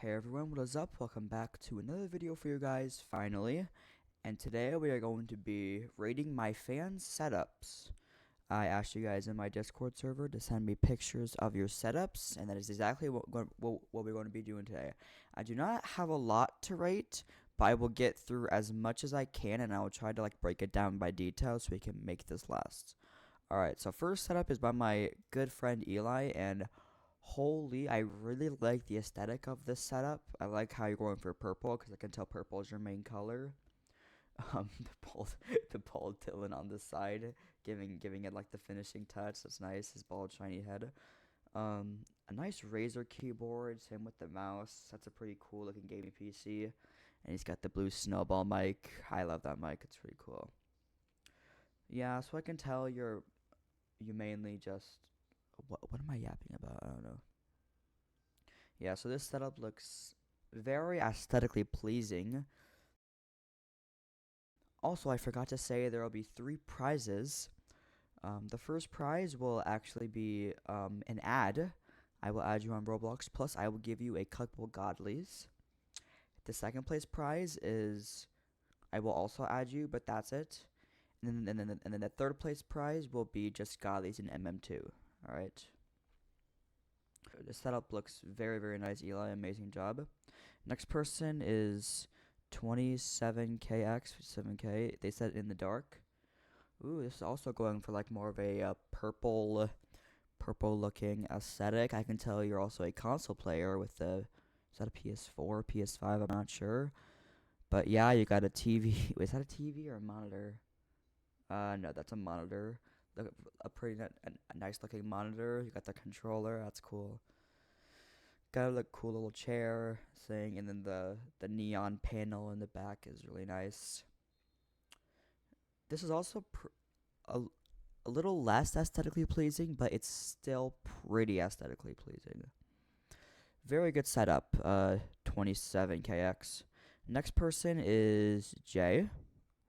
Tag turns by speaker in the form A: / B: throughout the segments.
A: Hey everyone, what is up? Welcome back to another video for you guys, finally. And today we are going to be rating my fan setups. I asked you guys in my Discord server to send me pictures of your setups, and that is exactly what we're going to be doing today. I do not have a lot to rate, but I will get through as much as I can, and I will try to break it down by detail so we can make this last. Alright, so first setup is by my good friend Eli, and holy, I really like the aesthetic of this setup. I like how you're going for purple, because I can tell purple is your main color. The bald Dylan on the side, giving it the finishing touch. That's nice. His bald shiny head. A nice Razer keyboard. Same with the mouse. That's a pretty cool looking gaming PC. And he's got the blue snowball mic. I love that mic. It's pretty cool. Yeah, so I can tell you mainly just what am I yapping about? I don't know. Yeah, so this setup looks very aesthetically pleasing. Also, I forgot to say there will be 3 prizes. The first prize will actually be an ad. I will add you on Roblox, plus I will give you a collectible Godlies. The second place prize is I will also add you, but that's it. And then the third place prize will be just Godlies and MM2. Alright. The setup looks very, very nice, Eli. Amazing job. Next person is 27KX, 7K. They said in the dark. Ooh, this is also going for more of a purple looking aesthetic. I can tell you're also a console player with the, is that a PS4, PS5? I'm not sure. But yeah, you got a TV. Wait, is that a TV or a monitor? No, that's a monitor. A pretty a nice looking monitor. You got the controller. That's cool. Got a cool little chair thing, and then the neon panel in the back is really nice. This is also a, a little less aesthetically pleasing, but it's still pretty aesthetically pleasing. Very good setup, 27KX. Next person is Jay,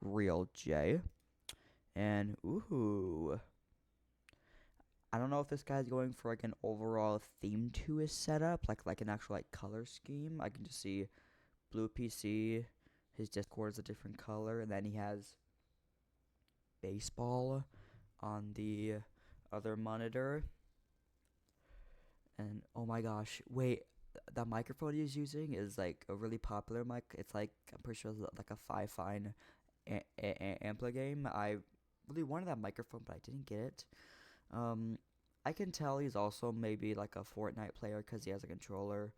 A: real Jay. And, ooh, I don't know if this guy's going for an overall theme to his setup, like an actual color scheme. I can just see blue PC, his Discord is a different color, and then he has baseball on the other monitor. And oh my gosh, wait, that microphone he's using is a really popular mic. It's I'm pretty sure it's a Five Fine Ampli game. I really wanted that microphone, but I didn't get it. I can tell he's also maybe a Fortnite player because he has a controller.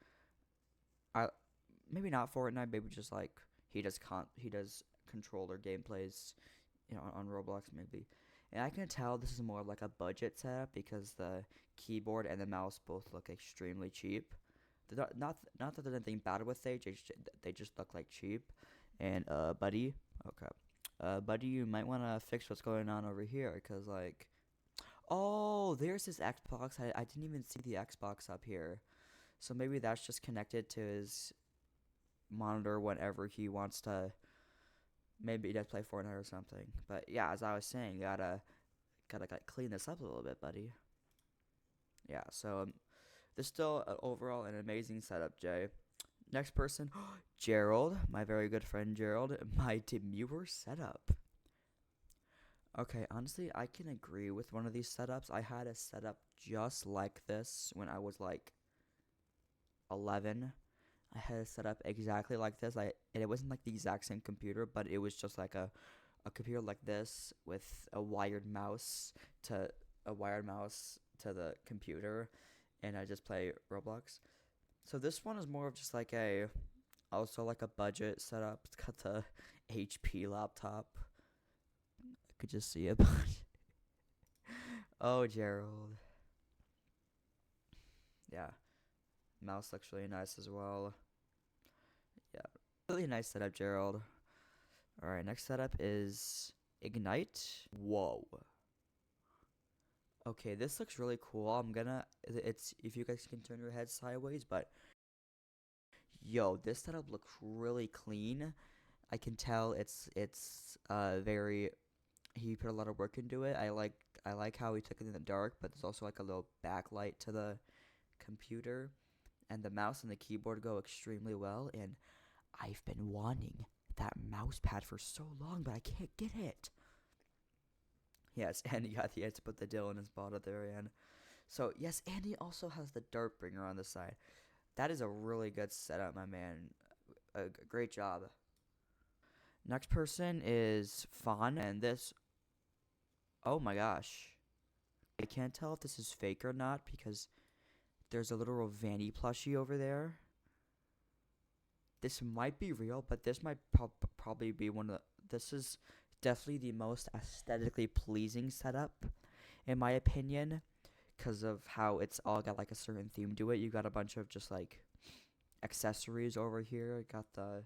A: Maybe not Fortnite, maybe just he does controller gameplays, on Roblox maybe. And I can tell this is more of a budget setup because the keyboard and the mouse both look extremely cheap. They're not that there's anything bad with they just look cheap. And buddy, okay, buddy, you might want to fix what's going on over here because oh, there's his Xbox. I didn't even see the Xbox up here, so maybe that's just connected to his monitor whenever he wants to. Maybe he does play Fortnite or something. But yeah, as I was saying, you gotta clean this up a little bit, buddy. Yeah, so there's still overall an amazing setup, Jay. Next person, Gerald, my very good friend Gerald, my demure setup. Okay, honestly, I can agree with one of these setups. I had a setup just like this when I was 11. I had it set up exactly like this. And it wasn't the exact same computer, but it was just a computer like this with a wired mouse to the computer, and I just play Roblox. So this one is more of just also a budget setup. It's got the HP laptop. I could just see it. Oh, Gerald. Yeah. Mouse looks really nice as well. Yeah, really nice setup, Gerald. Alright, next setup is Ignite. Whoa. Okay, this looks really cool. It's, if you guys can turn your head sideways, but yo, this setup looks really clean. I can tell it's very, he put a lot of work into it. I like how he took it in the dark, but there's also a little backlight to the computer. and the mouse and the keyboard go extremely well. And I've been wanting that mouse pad for so long, but I can't get it. Yes, and he had to put the dill in his bottle at the very end. So yes, and he also has the dart bringer on the side. That is a really good setup, my man. Great job. Next person is Fawn, and this. Oh my gosh, I can't tell if this is fake or not because there's a little Vanny plushie over there. This might be real, but this might probably be one of the. This is definitely the most aesthetically pleasing setup, in my opinion, because of how it's all got like a certain theme to it. You got a bunch of just like accessories over here. Got the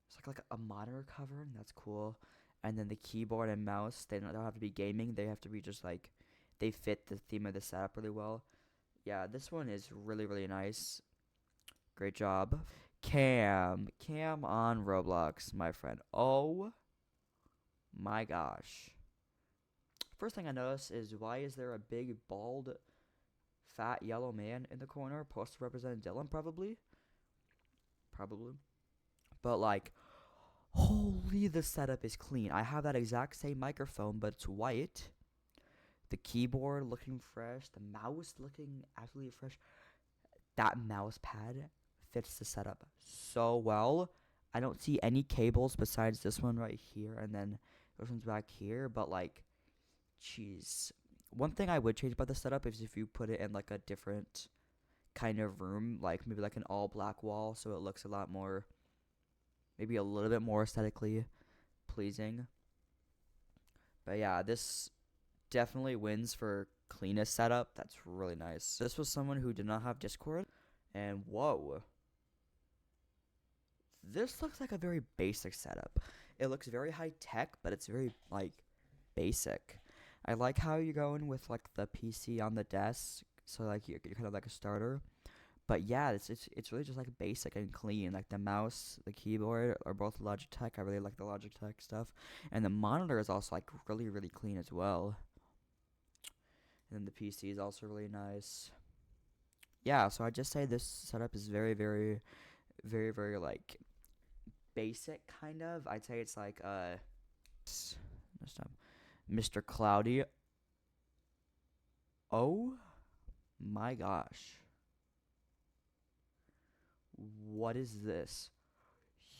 A: it's like a monitor cover, and that's cool. And then the keyboard and mouse, they don't have to be gaming. They have to be just like they fit the theme of the setup really well. Yeah, this one is really really nice. Great job. Cam on Roblox, my friend. Oh my gosh. First thing I notice is why is there a big bald fat yellow man in the corner supposed to represent Dylan probably. But like holy, the setup is clean. I have that exact same microphone, but it's white. The keyboard looking fresh, the mouse looking absolutely fresh. That mouse pad fits the setup so well. I don't see any cables besides this one right here, and then this one's back here. But like, jeez, one thing I would change about the setup is if you put it in like a different kind of room, like maybe like an all black wall, so it looks a lot more, maybe a little bit more aesthetically pleasing. But yeah, this definitely wins for cleanest setup. That's really nice. This was someone who did not have Discord, and whoa. This looks like a very basic setup. It looks very high tech, but it's very like basic. I like how you're going with like the PC on the desk, so like you're kind of like a starter. But yeah, it's really just like basic and clean. Like the mouse, the keyboard are both Logitech. I really like the Logitech stuff, and the monitor is also like really really clean as well. And then the PC is also really nice. Yeah, so I just say this setup is very very very very like basic kind of. I'd say it's like Mr. Cloudy. Oh my gosh. What is this?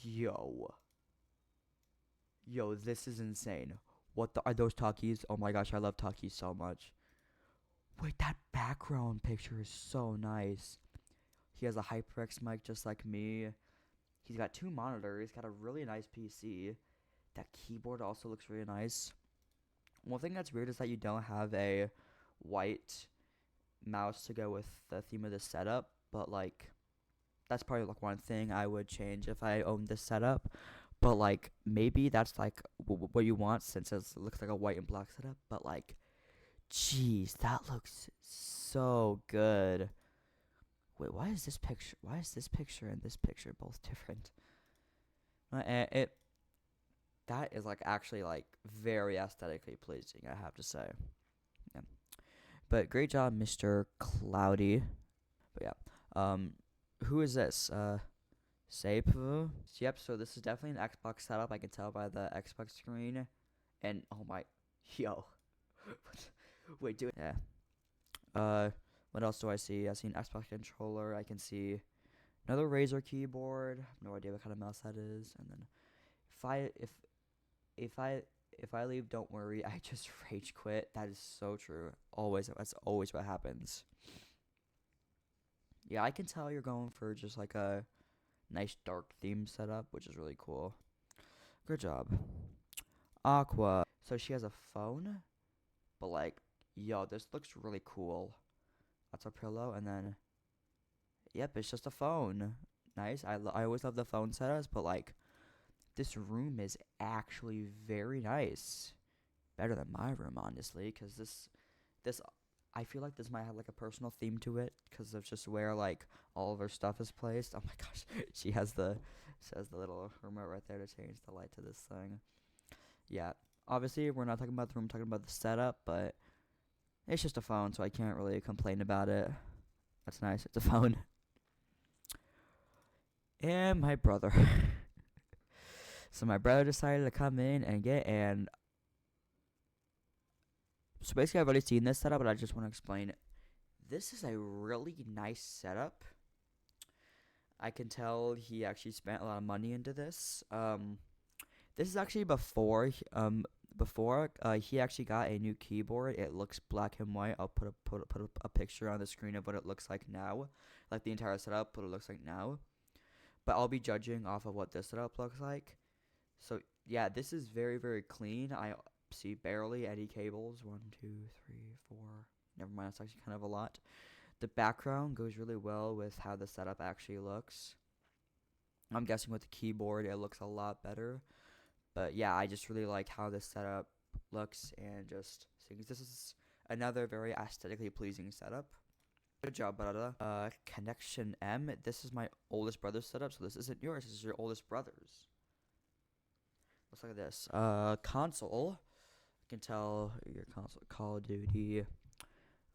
A: Yo. Yo, this is insane. What are those Takis? Oh my gosh, I love Takis so much. Wait, that background picture is so nice. He has a HyperX mic just like me. He's got two monitors. He's got a really nice PC. That keyboard also looks really nice. One thing that's weird is that you don't have a white mouse to go with the theme of the setup, but like that's probably like one thing I would change if I owned this setup. But like maybe that's like what you want since it looks like a white and black setup. But like, jeez, that looks so good. Wait, why is this picture? Why is this picture and this picture both different? It that is like actually like very aesthetically pleasing, I have to say. Yeah. But great job, Mr. Cloudy. But yeah. Who is this? Sapu. Yep, so this is definitely an Xbox setup. I can tell by the Xbox screen. And oh my, yo. Wait, do it. Yeah. What else do I see? I see an Xbox controller. I can see another Razer keyboard. No idea what kind of mouse that is. And then if I if if I if I leave, don't worry. I just rage quit. That is so true. Always, that's always what happens. Yeah, I can tell you're going for just like a nice dark theme setup, which is really cool. Good job. Aqua. So she has a phone, but like, yo, this looks really cool. That's a pillow, and then, yep, it's just a phone. Nice. I always love the phone setups, but like, this room is actually very nice. Better than my room, honestly, because this I feel like this might have like a personal theme to it because of just where like all of her stuff is placed. Oh my gosh, she has the little remote right there to change the light to this thing. Yeah, obviously we're not talking about the room, we're talking about the setup, but it's just a phone, so I can't really complain about it. That's nice. It's a phone. And my brother. So my brother decided to come in and so basically I've already seen this setup, but I just want to explain it. This is a really nice setup. I can tell he actually spent a lot of money into this. This is actually before he actually got a new keyboard. It looks black and white. I'll put a picture on the screen of what it looks like now, like the entire setup, what it looks like now. But I'll be judging off of what this setup looks like. So yeah, this is very clean. I see barely any cables. 1, 2, 3, 4. Never mind, it's actually kind of a lot. The background goes really well with how the setup actually looks. I'm guessing with the keyboard it looks a lot better. But yeah, I just really like how this setup looks, and just seeing this is another very aesthetically pleasing setup. Good job, brother. Connection M. This is my oldest brother's setup, so this isn't yours. This is your oldest brother's. Let's look at this. Console. I can tell your console. Call of Duty.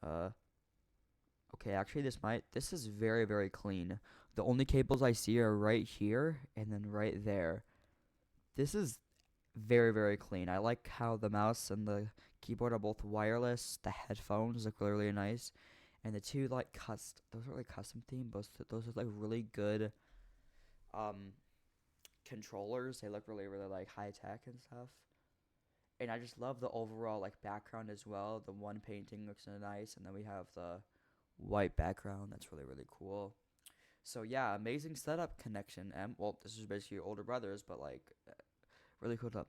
A: Okay, actually, this is very clean. The only cables I see are right here and then right there. This is very clean. I like how the mouse and the keyboard are both wireless. The headphones look really nice, and the two those are like custom theme. Those are like really good controllers. They look really like high tech and stuff. And I just love the overall like background as well. The one painting looks nice, and then we have the white background. That's really cool. So yeah, amazing setup, Connection M. Well, this is basically your older brothers, but like really cool stuff.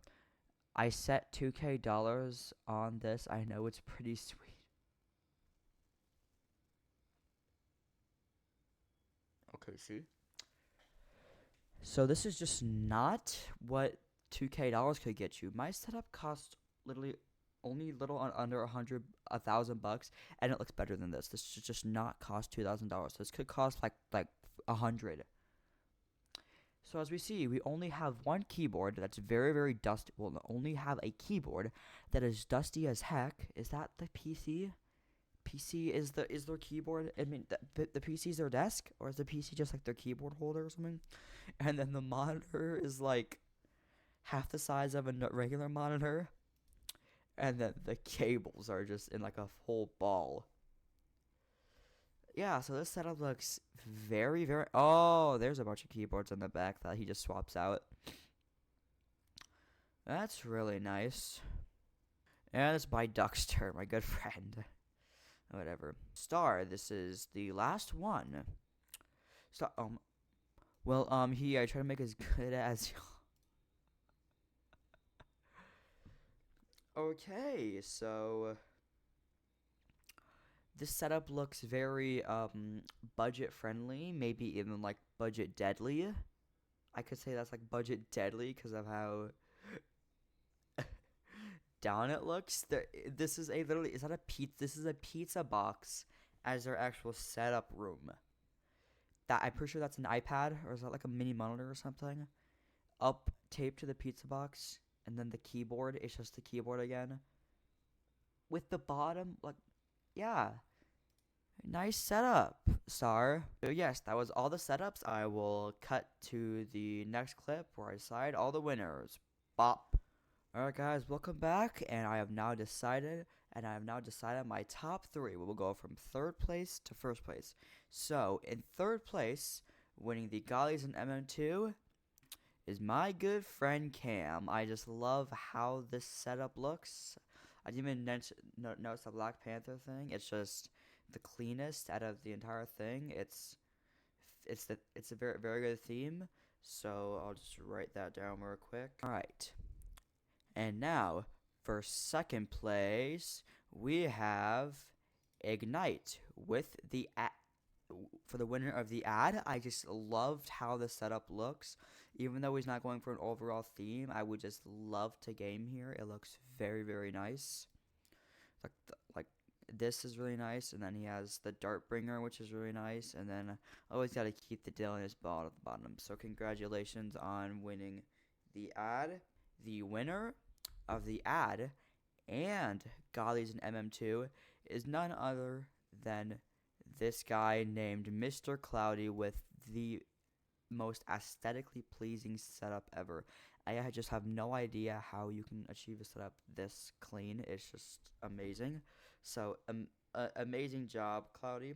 A: I set $2K on this. I know it's pretty sweet. Okay, see. So this is just not what $2K could get you. My setup cost literally only under $1,000, and it looks better than this. This should just not cost $2,000. This could cost like $100. So as we see, we only have one keyboard that's very dusty. We'll only have a keyboard that is dusty as heck. Is that the PC? PC is their keyboard. I mean, the PC is their desk, or is the PC just like their keyboard holder or something? And then the monitor is like half the size of a regular monitor, and then the cables are just in like a whole ball. Yeah, so this setup looks very. Oh, there's a bunch of keyboards in the back that he just swaps out. That's really nice. And it's by Duckster, my good friend. Whatever. Star, this is the last one. Star, I try to make as good as. Okay, so this setup looks very budget friendly, maybe even like budget deadly. I could say that's like budget deadly because of how down it looks. This is this is a pizza box as their actual setup room. That I'm pretty sure that's an iPad, or is that like a mini monitor or something? Up taped to the pizza box, and then the keyboard is just the keyboard again. With the bottom, like, yeah. Nice setup, Star. So yes, that was all the setups. I will cut to the next clip where I decide all the winners. Bop. Alright guys, welcome back, and I have now decided my top 3. We will go from 3rd place to 1st place. So, in 3rd place, winning the Gollies and MM2, is my good friend Cam. I just love how this setup looks. I didn't even notice the Black Panther thing. It's just the cleanest out of the entire thing. It's a very good theme. So I'll just write that down real quick. All right. And now for 2nd place, we have Ignite with the for the winner of the ad. I just loved how the setup looks. Even though he's not going for an overall theme, I would just love to game here. It looks very nice. Like this is really nice, and then he has the Dartbringer, which is really nice, and then always got to keep the Dylan ball at the bottom. So congratulations on winning the ad. The winner of the ad and Gollies and MM2 is none other than this guy named Mr. Cloudy with the most aesthetically pleasing setup ever. I just have no idea how you can achieve a setup this clean. It's just amazing. So, amazing job, Cloudy.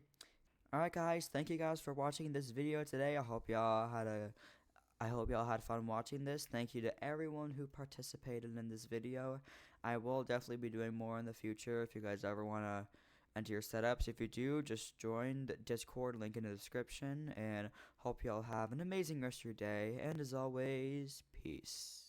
A: Alright guys, thank you guys for watching this video today. I hope y'all had fun watching this. Thank you to everyone who participated in this video. I will definitely be doing more in the future if you guys ever want to enter your setups. If you do, just join the Discord, link in the description, and hope y'all have an amazing rest of your day. And as always, peace.